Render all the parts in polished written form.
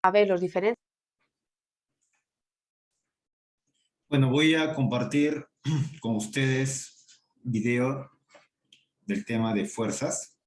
A ver los diferentes. Bueno, voy a compartir con ustedes video del tema de fuerzas.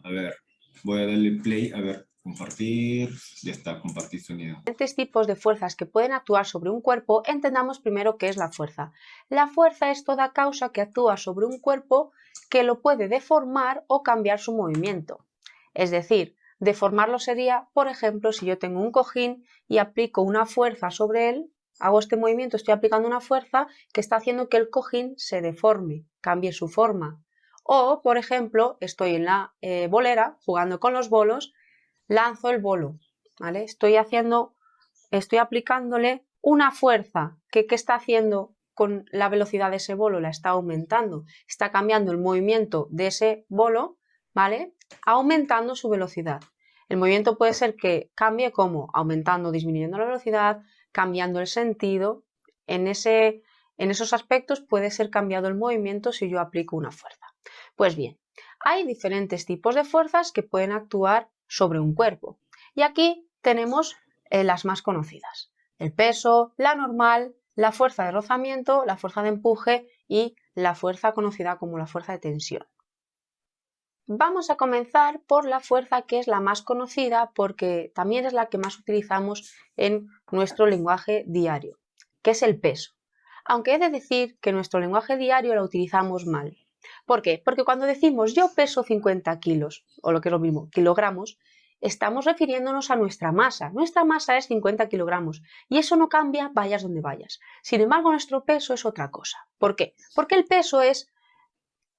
A ver, voy a darle play, a ver, compartir, ya está, compartir sonido. Diferentes tipos de fuerzas que pueden actuar sobre un cuerpo, entendamos primero qué es la fuerza. La fuerza es toda causa que actúa sobre un cuerpo que lo puede deformar o cambiar su movimiento. Es decir, deformarlo sería, por ejemplo, si yo tengo un cojín y aplico una fuerza sobre él, hago este movimiento, estoy aplicando una fuerza que está haciendo que el cojín se deforme, cambie su forma. O, por ejemplo, estoy en la bolera jugando con los bolos, lanzo el bolo, ¿vale? Estoy aplicándole una fuerza que ¿qué está haciendo con la velocidad de ese bolo? La está aumentando, está cambiando el movimiento de ese bolo, ¿vale? Aumentando su velocidad. El movimiento puede ser que cambie como aumentando o disminuyendo la velocidad, cambiando el sentido. En esos aspectos puede ser cambiado el movimiento si yo aplico una fuerza. Pues bien, hay diferentes tipos de fuerzas que pueden actuar sobre un cuerpo. Y aquí tenemos las más conocidas: el peso, la normal, la fuerza de rozamiento, la fuerza de empuje y la fuerza conocida como la fuerza de tensión. Vamos a comenzar por la fuerza que es la más conocida porque también es la que más utilizamos en nuestro lenguaje diario, que es el peso. Aunque he de decir que en nuestro lenguaje diario la utilizamos mal. ¿Por qué? Porque cuando decimos yo peso 50 kilos, o lo que es lo mismo, kilogramos, estamos refiriéndonos a nuestra masa. Nuestra masa es 50 kilogramos y eso no cambia vayas donde vayas. Sin embargo, nuestro peso es otra cosa. ¿Por qué? Porque el peso es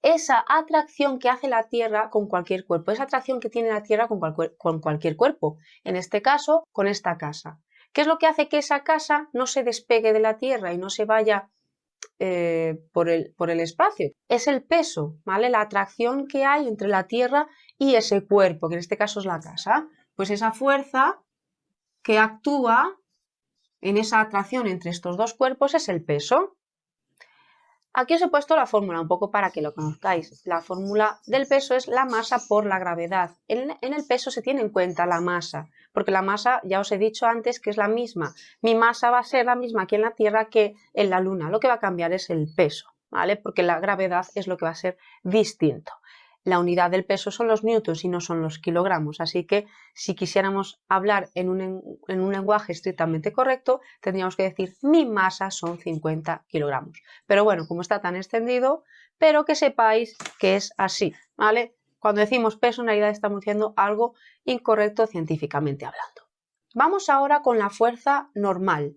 esa atracción que hace la Tierra con cualquier cuerpo, esa atracción que tiene la Tierra con cualquier cuerpo, en este caso con esta casa. ¿Qué es lo que hace que esa casa no se despegue de la Tierra y no se vaya por el espacio? Es el peso, ¿vale? La atracción que hay entre la Tierra y ese cuerpo, que en este caso es la casa. Pues esa fuerza que actúa en esa atracción entre estos dos cuerpos es el peso. Aquí os he puesto la fórmula un poco para que lo conozcáis. La fórmula del peso es la masa por la gravedad. En el peso se tiene en cuenta la masa, porque la masa, ya os he dicho antes, que es la misma. Mi masa va a ser la misma aquí en la Tierra que en la Luna. Lo que va a cambiar es el peso, ¿vale? Porque la gravedad es lo que va a ser distinto. La unidad del peso son los newtons y no son los kilogramos, así que si quisiéramos hablar en un lenguaje estrictamente correcto, tendríamos que decir mi masa son 50 kilogramos. Pero bueno, como está tan extendido, pero que sepáis que es así, ¿vale? Cuando decimos peso, en realidad estamos diciendo algo incorrecto científicamente hablando. Vamos ahora con la fuerza normal.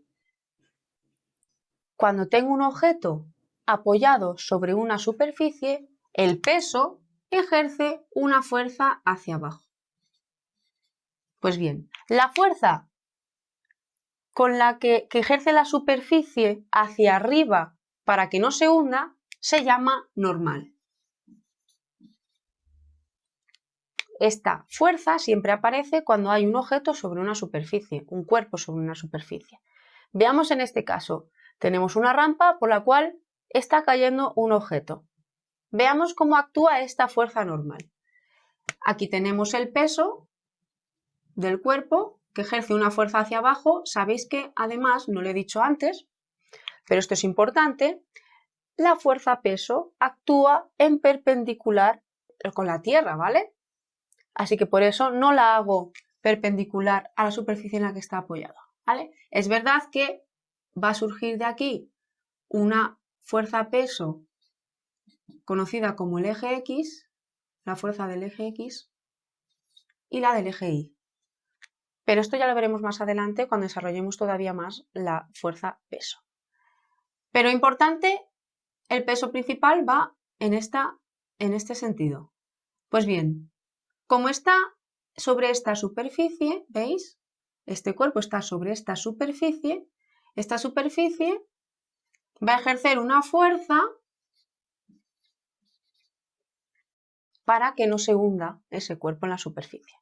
Cuando tengo un objeto apoyado sobre una superficie, el peso ejerce una fuerza hacia abajo. Pues bien, la fuerza con la que ejerce la superficie hacia arriba para que no se hunda se llama normal. Esta fuerza siempre aparece cuando hay un objeto sobre una superficie, un cuerpo sobre una superficie. Veamos en este caso, tenemos una rampa por la cual está cayendo un objeto. Veamos cómo actúa esta fuerza normal. Aquí tenemos el peso del cuerpo que ejerce una fuerza hacia abajo. Sabéis que además, no lo he dicho antes, pero esto es importante, la fuerza peso actúa en perpendicular con la Tierra, ¿vale? Así que por eso no la hago perpendicular a la superficie en la que está apoyada, ¿vale? Es verdad que va a surgir de aquí una fuerza peso conocida como el eje X, la fuerza del eje X y la del eje Y. Pero esto ya lo veremos más adelante cuando desarrollemos todavía más la fuerza peso. Pero importante, el peso principal va en este sentido. Pues bien, como está sobre esta superficie, ¿veis? Este cuerpo está sobre esta superficie va a ejercer una fuerza para que no se hunda ese cuerpo en la superficie.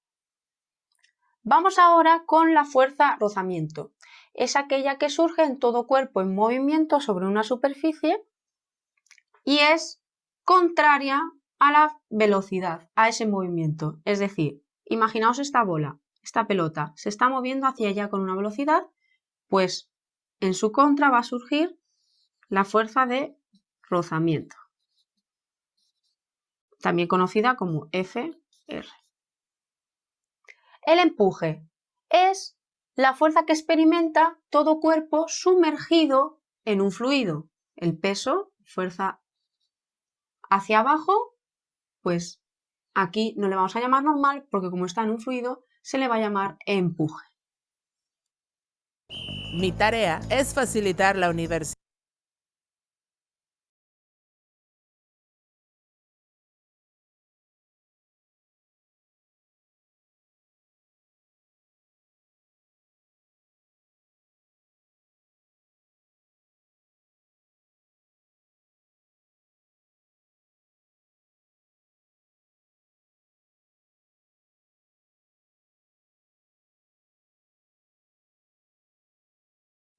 Vamos ahora con la fuerza rozamiento. es aquella que surge en todo cuerpo en movimiento sobre una superficie y es contraria a la velocidad, a ese movimiento. Es decir, imaginaos esta bola, esta pelota, se está moviendo hacia allá con una velocidad, pues en su contra va a surgir la fuerza de rozamiento, también conocida como FR. El empuje es la fuerza que experimenta todo cuerpo sumergido en un fluido. El peso, fuerza hacia abajo, pues aquí no le vamos a llamar normal porque como está en un fluido se le va a llamar empuje. Mi tarea es facilitar la universidad.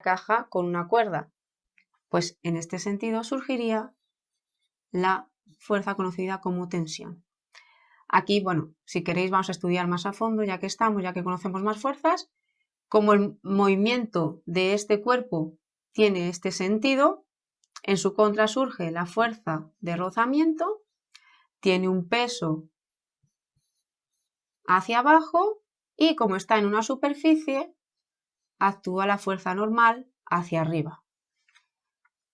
Caja con una cuerda. Pues en este sentido surgiría la fuerza conocida como tensión. Aquí, bueno, si queréis vamos a estudiar más a fondo, ya que estamos, ya que conocemos más fuerzas. Como el movimiento de este cuerpo tiene este sentido, en su contra surge la fuerza de rozamiento, tiene un peso hacia abajo y como está en una superficie, actúa la fuerza normal hacia arriba.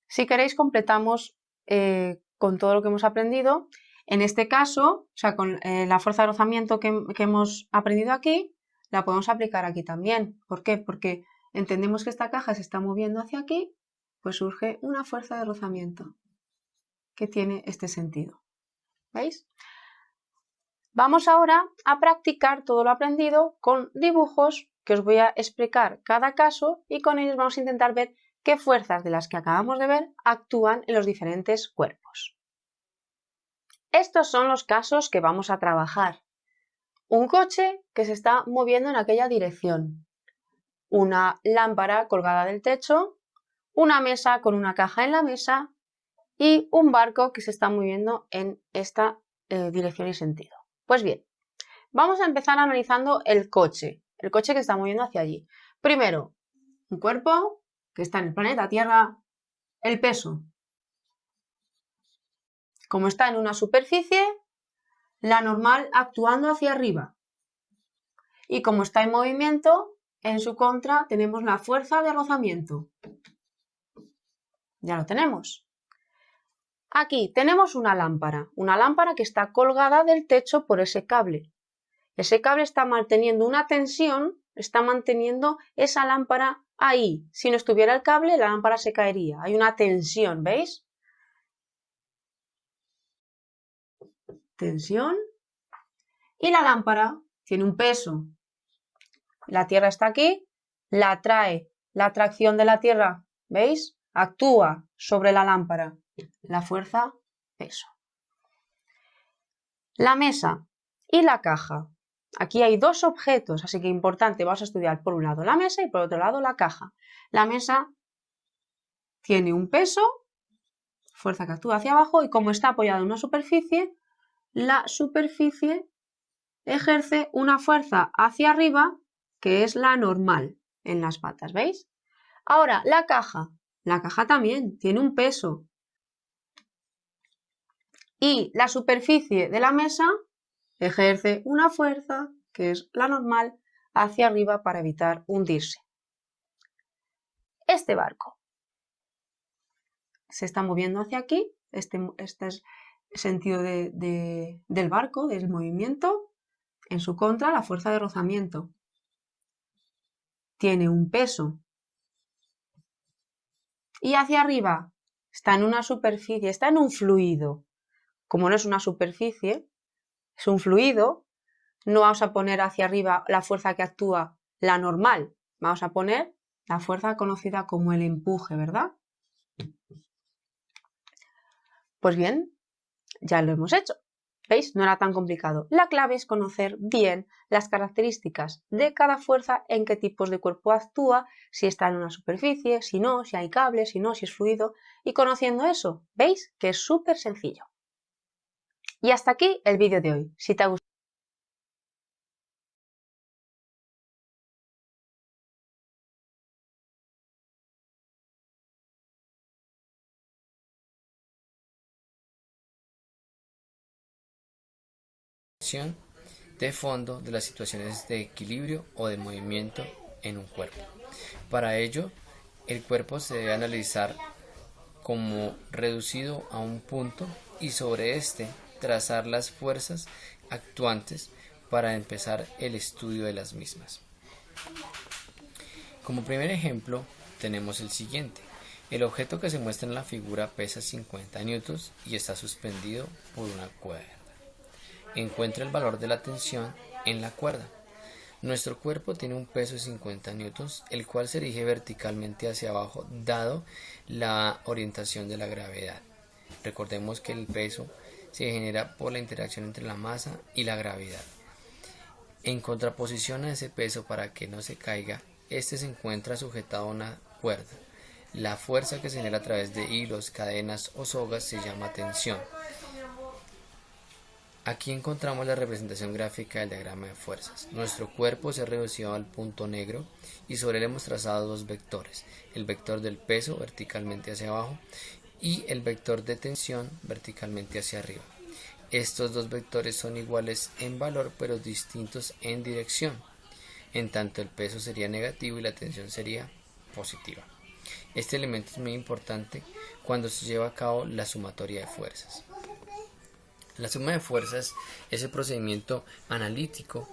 Si queréis completamos con todo lo que hemos aprendido. En este caso, o sea, con la fuerza de rozamiento que hemos aprendido aquí, la podemos aplicar aquí también. ¿Por qué? Porque entendemos que esta caja se está moviendo hacia aquí, pues surge una fuerza de rozamiento que tiene este sentido. ¿Veis? Vamos ahora a practicar todo lo aprendido con dibujos que os voy a explicar cada caso y con ellos vamos a intentar ver qué fuerzas de las que acabamos de ver actúan en los diferentes cuerpos. Estos son los casos que vamos a trabajar. Un coche que se está moviendo en aquella dirección, una lámpara colgada del techo, una mesa con una caja en la mesa y un barco que se está moviendo en esta dirección y sentido. Pues bien, vamos a empezar analizando el coche que está moviendo hacia allí. Primero, un cuerpo que está en el planeta Tierra, el peso. Como está en una superficie, la normal actuando hacia arriba. Y como está en movimiento, en su contra tenemos la fuerza de rozamiento. Ya lo tenemos. Aquí tenemos una lámpara que está colgada del techo por ese cable. Ese cable está manteniendo una tensión, está manteniendo esa lámpara ahí. Si no estuviera el cable, la lámpara se caería. Hay una tensión, ¿veis? Tensión. Y la lámpara tiene un peso. La Tierra está aquí, la atrae. La atracción de la Tierra, ¿veis? Actúa sobre la lámpara. La fuerza, peso. La mesa y la caja. Aquí hay dos objetos, así que importante, vamos a estudiar por un lado la mesa y por otro lado la caja. La mesa tiene un peso, fuerza que actúa hacia abajo, y como está apoyada en una superficie, la superficie ejerce una fuerza hacia arriba, que es la normal en las patas, ¿veis? Ahora, la caja también tiene un peso. Y la superficie de la mesa ejerce una fuerza, que es la normal, hacia arriba para evitar hundirse. Este barco se está moviendo hacia aquí, este es el sentido del barco, del movimiento. En su contra, la fuerza de rozamiento. Tiene un peso. Y hacia arriba está en una superficie, está en un fluido. Como no es una superficie, es un fluido, no vamos a poner hacia arriba la fuerza que actúa, la normal. Vamos a poner la fuerza conocida como el empuje, ¿verdad? Pues bien, ya lo hemos hecho. ¿Veis? No era tan complicado. La clave es conocer bien las características de cada fuerza, en qué tipos de cuerpo actúa, si está en una superficie, si no, si hay cables, si no, si es fluido. Y conociendo eso, ¿veis? Que es súper sencillo. Y hasta aquí el vídeo de hoy. Si te ha gustado, de fondo de las situaciones de equilibrio o de movimiento en un cuerpo. Para ello, el cuerpo se debe analizar como reducido a un punto y sobre este trazar las fuerzas actuantes para empezar el estudio de las mismas. Como primer ejemplo tenemos el siguiente. El objeto que se muestra en la figura pesa 50 newtons y está suspendido por una cuerda. Encuentra el valor de la tensión en la cuerda. Nuestro cuerpo tiene un peso de 50 newtons, el cual se dirige verticalmente hacia abajo dado la orientación de la gravedad. Recordemos que el peso se genera por la interacción entre la masa y la gravedad. En contraposición a ese peso, para que no se caiga, este se encuentra sujetado a una cuerda. La fuerza que se genera a través de hilos, cadenas o sogas se llama tensión. Aquí encontramos la representación gráfica del diagrama de fuerzas. Nuestro cuerpo se ha reducido al punto negro y sobre él hemos trazado dos vectores, el vector del peso verticalmente hacia abajo y el vector de tensión verticalmente hacia arriba. Estos dos vectores son iguales en valor pero distintos en dirección. En tanto el peso sería negativo y la tensión sería positiva. Este elemento es muy importante cuando se lleva a cabo la sumatoria de fuerzas. La suma de fuerzas es el procedimiento analítico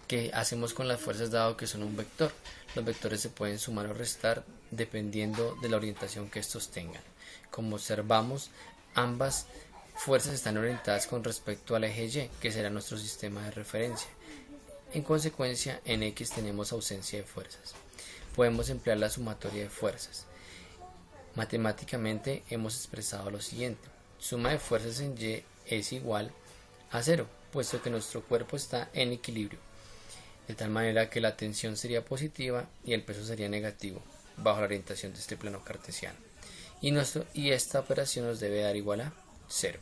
que hacemos con las fuerzas dado que son un vector. Los vectores se pueden sumar o restar dependiendo de la orientación que estos tengan. Como observamos, ambas fuerzas están orientadas con respecto al eje Y, que será nuestro sistema de referencia. En consecuencia, en X tenemos ausencia de fuerzas. Podemos emplear la sumatoria de fuerzas. Matemáticamente hemos expresado lo siguiente. Suma de fuerzas en Y es igual a 0, puesto que nuestro cuerpo está en equilibrio, de tal manera que la tensión sería positiva y el peso sería negativo, bajo la orientación de este plano cartesiano. Y esta operación nos debe dar igual a 0.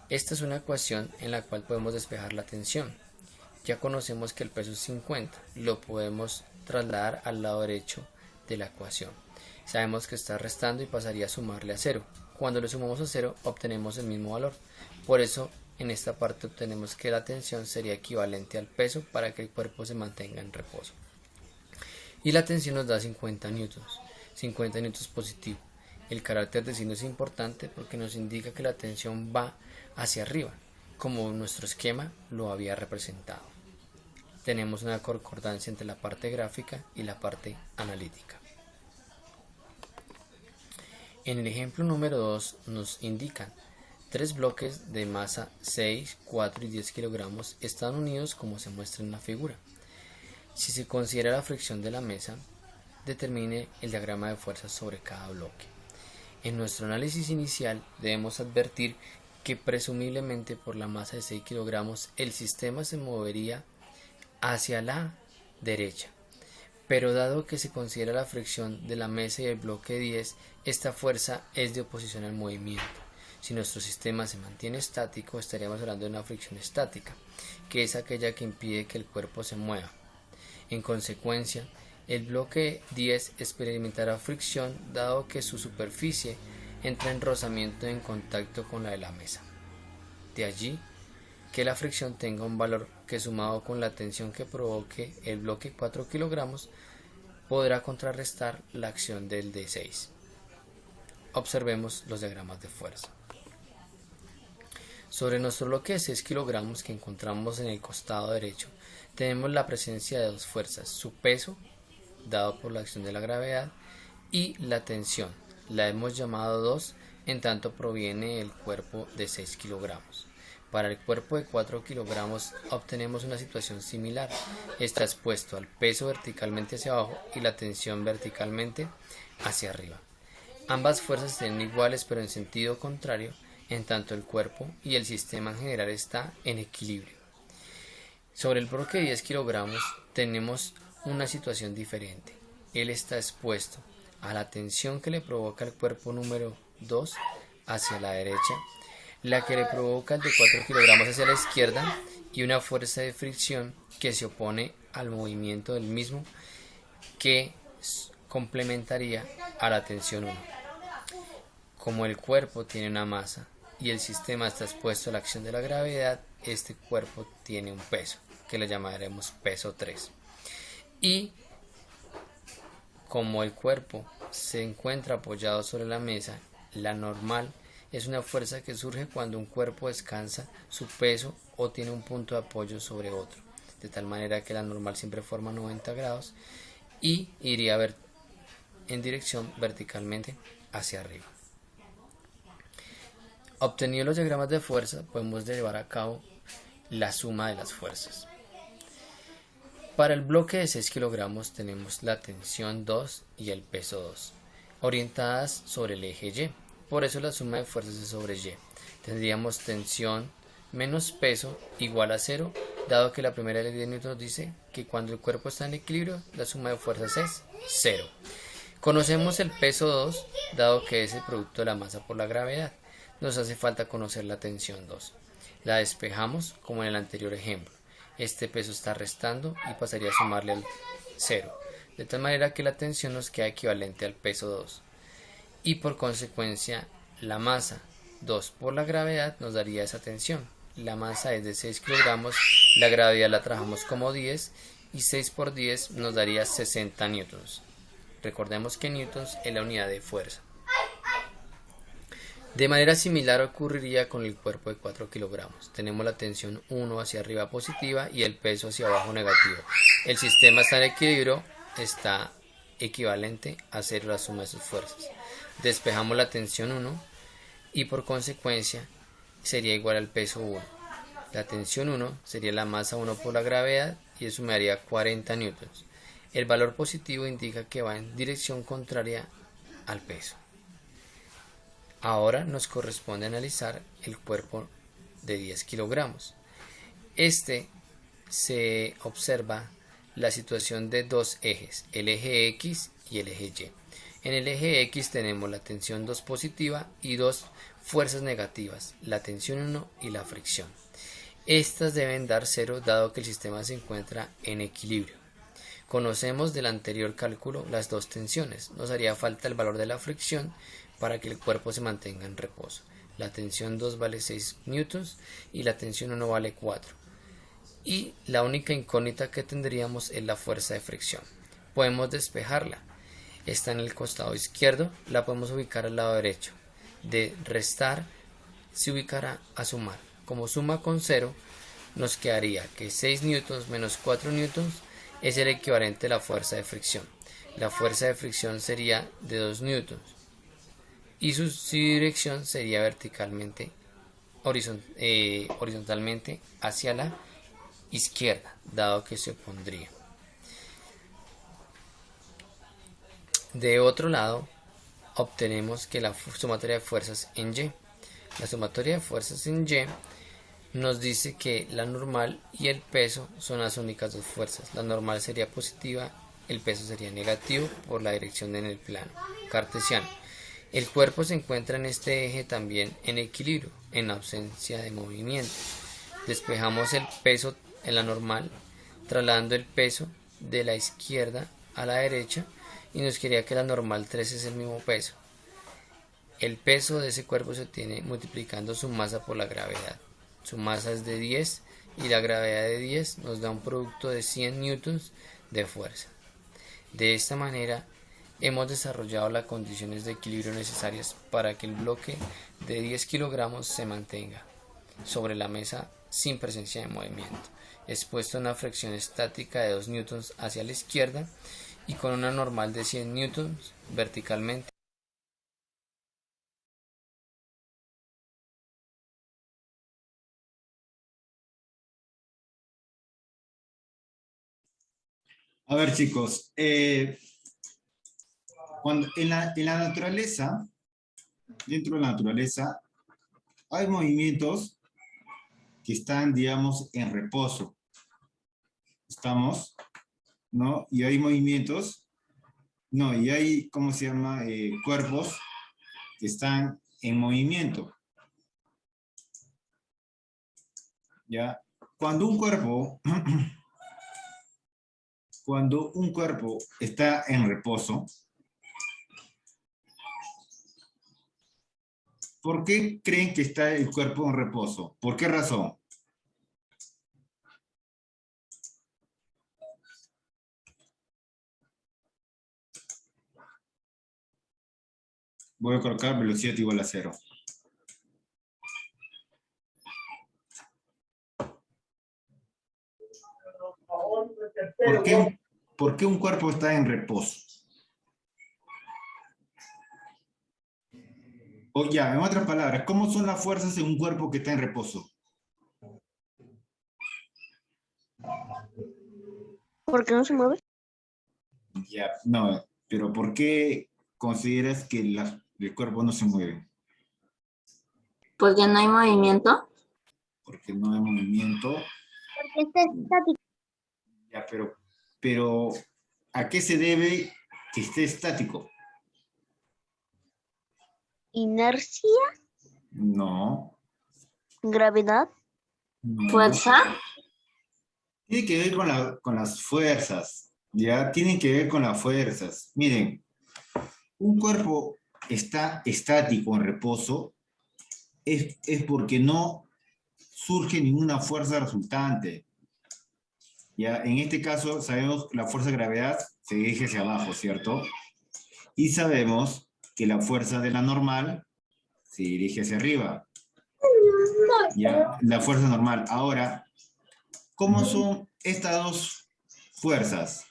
Esta es una ecuación en la cual podemos despejar la tensión. Ya conocemos que el peso es 50, lo podemos trasladar al lado derecho de la ecuación. Sabemos que está restando y pasaría a sumarle a 0. Cuando le sumamos a 0 obtenemos el mismo valor. Por eso en esta parte obtenemos que la tensión sería equivalente al peso para que el cuerpo se mantenga en reposo. Y la tensión nos da 50 newtons. 50 newtons positivo. El carácter de signo es importante porque nos indica que la tensión va hacia arriba, como nuestro esquema lo había representado. Tenemos una concordancia entre la parte gráfica y la parte analítica. En el ejemplo número 2 nos indican 3 bloques de masa 6, 4 y 10 kilogramos están unidos como se muestra en la figura. Si se considera la fricción de la mesa, determine el diagrama de fuerzas sobre cada bloque. En nuestro análisis inicial debemos advertir que presumiblemente por la masa de 6 kilogramos el sistema se movería hacia la derecha. Pero dado que se considera la fricción de la mesa y el bloque 10, esta fuerza es de oposición al movimiento. Si nuestro sistema se mantiene estático, estaríamos hablando de una fricción estática, que es aquella que impide que el cuerpo se mueva. En consecuencia, el bloque 10 experimentará fricción dado que su superficie entra en rozamiento en contacto con la de la mesa. De allí que la fricción tenga un valor que sumado con la tensión que provoque el bloque 4 kilogramos podrá contrarrestar la acción del D6. Observemos los diagramas de fuerza. Sobre nuestro bloque de 6 kilogramos que encontramos en el costado derecho, tenemos la presencia de dos fuerzas, su peso, dado por la acción de la gravedad, y la tensión, la hemos llamado 2, en tanto proviene del cuerpo de 6 kilogramos. Para el cuerpo de 4 kilogramos obtenemos una situación similar. Está expuesto al peso verticalmente hacia abajo y la tensión verticalmente hacia arriba. Ambas fuerzas serían iguales pero en sentido contrario, en tanto el cuerpo y el sistema en general está en equilibrio. Sobre el bloque de 10 kilogramos tenemos una situación diferente. Él está expuesto a la tensión que le provoca el cuerpo número 2 hacia la derecha, la que le provoca el de 4 kilogramos hacia la izquierda y una fuerza de fricción que se opone al movimiento del mismo, que complementaría a la tensión 1. Como el cuerpo tiene una masa y el sistema está expuesto a la acción de la gravedad, este cuerpo tiene un peso, que le llamaremos peso 3. Y como el cuerpo se encuentra apoyado sobre la mesa, la normal es una fuerza que surge cuando un cuerpo descansa su peso o tiene un punto de apoyo sobre otro, de tal manera que la normal siempre forma 90 grados y iría en dirección verticalmente hacia arriba. Obtenidos los diagramas de fuerza, podemos llevar a cabo la suma de las fuerzas. Para el bloque de 6 kilogramos tenemos la tensión 2 y el peso 2, orientadas sobre el eje Y. Por eso la suma de fuerzas es sobre Y. Tendríamos tensión menos peso igual a 0, dado que la primera ley de Newton nos dice que cuando el cuerpo está en equilibrio, la suma de fuerzas es 0. Conocemos el peso 2, dado que es el producto de la masa por la gravedad. Nos hace falta conocer la tensión 2. La despejamos como en el anterior ejemplo. Este peso está restando y pasaría a sumarle al 0, de tal manera que la tensión nos queda equivalente al peso 2. Y por consecuencia, la masa 2 por la gravedad nos daría esa tensión. La masa es de 6 kilogramos, la gravedad la trabajamos como 10 y 6 por 10 nos daría 60 newtons. Recordemos que newtons es la unidad de fuerza. De manera similar ocurriría con el cuerpo de 4 kilogramos. Tenemos la tensión 1 hacia arriba positiva y el peso hacia abajo negativo. El sistema está en equilibrio, está equivalente a 0 la suma de sus fuerzas. Despejamos la tensión 1 y por consecuencia sería igual al peso 1. La tensión 1 sería la masa 1 por la gravedad y eso me daría 40 newtons. El valor positivo indica que va en dirección contraria al peso. Ahora nos corresponde analizar el cuerpo de 10 kilogramos. Se observa la situación de dos ejes, el eje X y el eje Y. En el eje X tenemos la tensión 2 positiva y dos fuerzas negativas, la tensión 1 y la fricción. Estas deben dar 0 dado que el sistema se encuentra en equilibrio. Conocemos del anterior cálculo las dos tensiones. Nos haría falta el valor de la fricción para que el cuerpo se mantenga en reposo. La tensión 2 vale 6 newtons y la tensión 1 vale 4. Y la única incógnita que tendríamos es la fuerza de fricción. Podemos despejarla. Está en el costado izquierdo, la podemos ubicar al lado derecho. De restar se ubicará a sumar. Como suma con 0, nos quedaría que 6 newtons menos 4 newtons es el equivalente a la fuerza de fricción. La fuerza de fricción sería de 2 newtons y su dirección sería verticalmente, horizontalmente hacia la izquierda, dado que se opondría. De otro lado, obtenemos que la sumatoria de fuerzas en Y. La sumatoria de fuerzas en Y nos dice que la normal y el peso son las únicas dos fuerzas. La normal sería positiva, el peso sería negativo por la dirección en el plano cartesiano. El cuerpo se encuentra en este eje también en equilibrio, en ausencia de movimiento. Despejamos el peso en la normal, trasladando el peso de la izquierda a la derecha y nos quedaría que la normal 3 es el mismo peso. El peso de ese cuerpo se obtiene multiplicando su masa por la gravedad. Su masa es de 10 y la gravedad de 10 nos da un producto de 100 newtons de fuerza. De esta manera hemos desarrollado las condiciones de equilibrio necesarias para que el bloque de 10 kilogramos se mantenga sobre la mesa sin presencia de movimiento, expuesto a una fricción estática de 2 newtons hacia la izquierda y con una normal de 100 newtons verticalmente. A ver, chicos, en la naturaleza, dentro de la naturaleza, hay movimientos que están, digamos, en reposo. ¿Estamos? ¿No? Y hay movimientos, no, y hay, ¿cómo se llama? Cuerpos que están en movimiento. ¿Ya? Cuando un cuerpo está en reposo, ¿por qué creen que está el cuerpo en reposo? ¿Por qué razón? Voy a colocar velocidad igual a 0. ¿Por qué un cuerpo está en reposo? O ya, en otras palabras, ¿cómo son las fuerzas en un cuerpo que está en reposo? ¿Por qué no se mueve? Ya, no, pero ¿por qué consideras que el cuerpo no se mueve? Porque no hay movimiento. Porque no hay movimiento. Porque está estático. Ya, pero ¿a qué se debe que esté estático? Inercia, No. gravedad, No. fuerza. Tiene que ver con las fuerzas, ¿ya? Tienen que ver con las fuerzas. Miren, un cuerpo está estático en reposo es porque no surge ninguna fuerza resultante. ¿Ya? En este caso, sabemos que la fuerza de gravedad se dirige hacia abajo, ¿cierto? Y sabemos que la fuerza de la normal se dirige hacia arriba. ¿Ya? La fuerza normal. Ahora, ¿cómo son estas dos fuerzas?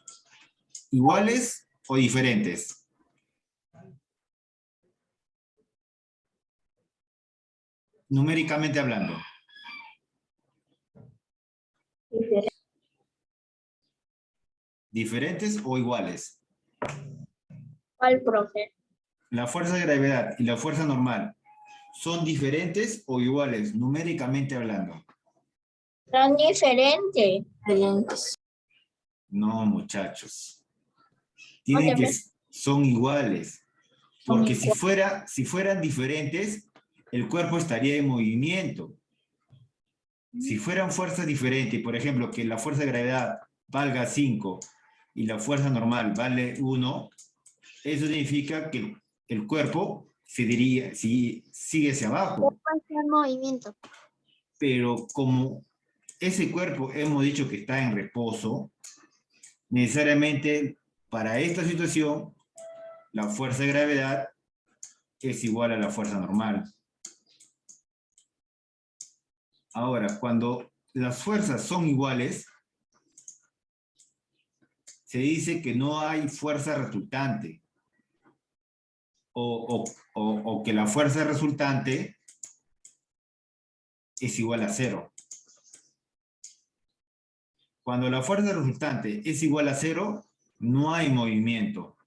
¿Iguales o diferentes? Numéricamente hablando. ¿Diferentes o iguales? ¿Cuál, profe? La fuerza de gravedad y la fuerza normal, ¿son diferentes o iguales, numéricamente hablando? Son diferentes. No, muchachos. Ok. Son iguales. Porque si fueran diferentes, el cuerpo estaría en movimiento. Si fueran fuerzas diferentes, por ejemplo, que la fuerza de gravedad valga 5 y la fuerza normal vale 1, eso significa que el cuerpo sigue hacia abajo. En movimiento. Pero como ese cuerpo hemos dicho que está en reposo, necesariamente para esta situación, la fuerza de gravedad es igual a la fuerza normal. Ahora, cuando las fuerzas son iguales, se dice que no hay fuerza resultante. O que la fuerza resultante es igual a 0. Cuando la fuerza resultante es igual a 0, no hay movimiento.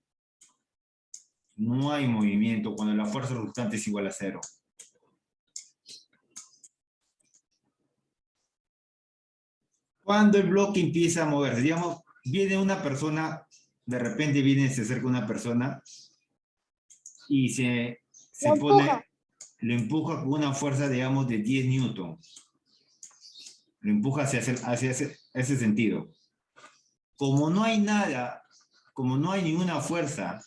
No hay movimiento cuando la fuerza resultante es igual a 0. Cuando el bloque empieza a moverse, digamos, viene una persona, de repente se acerca una persona y lo empuja con una fuerza, digamos, de 10 newtons. Lo empuja hacia ese sentido. Como no hay ninguna fuerza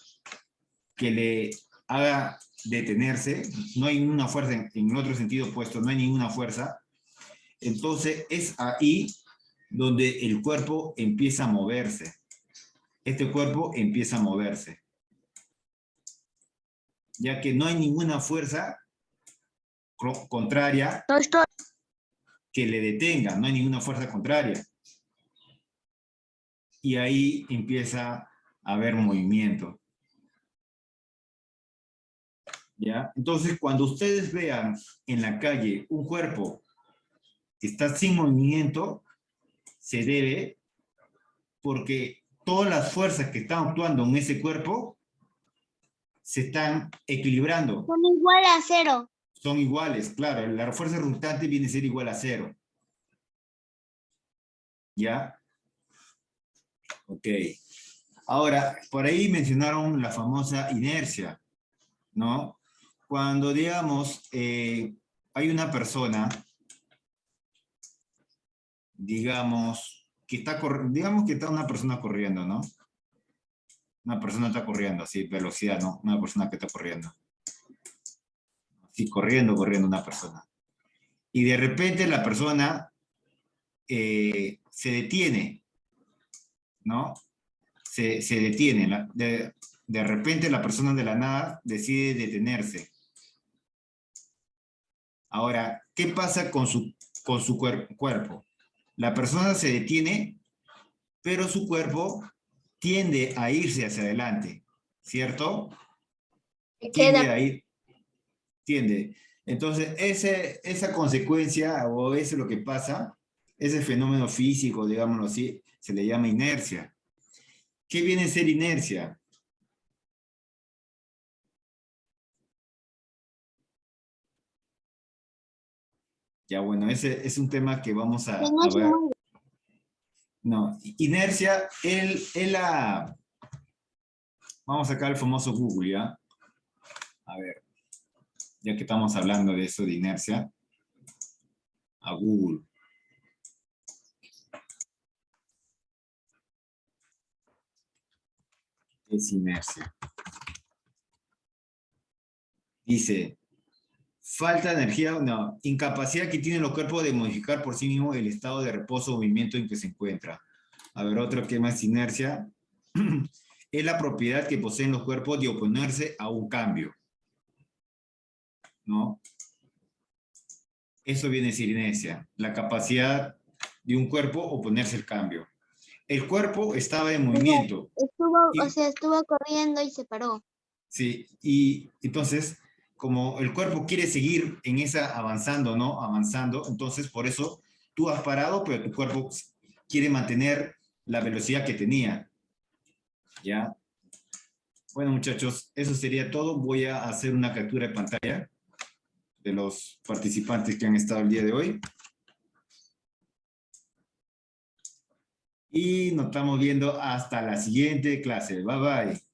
que le haga detenerse, no hay ninguna fuerza en otro sentido opuesto, no hay ninguna fuerza, entonces es ahí donde el cuerpo empieza a moverse. Este cuerpo empieza a moverse. Ya que no hay ninguna fuerza contraria que le detenga, no hay ninguna fuerza contraria. Y ahí empieza a haber movimiento. ¿Ya? Entonces, cuando ustedes vean en la calle un cuerpo que está sin movimiento, se debe porque todas las fuerzas que están actuando en ese cuerpo se están equilibrando. Son igual a 0. Son iguales, claro. La fuerza resultante viene a ser igual a 0. ¿Ya? Ok. Ahora, por ahí mencionaron la famosa inercia, ¿no? Cuando, digamos, hay una persona, digamos que está una persona corriendo, ¿no? Una persona está corriendo, así, velocidad, ¿no? Una persona que está corriendo. Así, corriendo una persona. Y de repente la persona se detiene, ¿no? Se detiene. De repente la persona de la nada decide detenerse. Ahora, ¿qué pasa con su cuerpo? La persona se detiene, pero su cuerpo tiende a irse hacia adelante, ¿cierto? Tiende a ir, tiende. Entonces, esa consecuencia, o eso es lo que pasa, ese fenómeno físico, digámoslo así, se le llama inercia. ¿Qué viene a ser inercia? Ya, bueno, ese es un tema que vamos a ver. No, inercia, vamos a sacar el famoso Google, ¿ya? A ver, ya que estamos hablando de eso de inercia, a Google. ¿Qué es inercia? Dice, falta de energía, no, incapacidad que tienen los cuerpos de modificar por sí mismos el estado de reposo o movimiento en que se encuentra. A ver, otro que más inercia. Es la propiedad que poseen los cuerpos de oponerse a un cambio, ¿no? Eso viene a ser inercia, la capacidad de un cuerpo oponerse al cambio. El cuerpo estaba en movimiento. Estuvo corriendo y se paró. Sí, y entonces, como el cuerpo quiere seguir en esa avanzando, ¿no? Avanzando, entonces por eso tú has parado, pero tu cuerpo quiere mantener la velocidad que tenía. ¿Ya? Bueno, muchachos, eso sería todo. Voy a hacer una captura de pantalla de los participantes que han estado el día de hoy. Y nos estamos viendo hasta la siguiente clase. Bye, bye.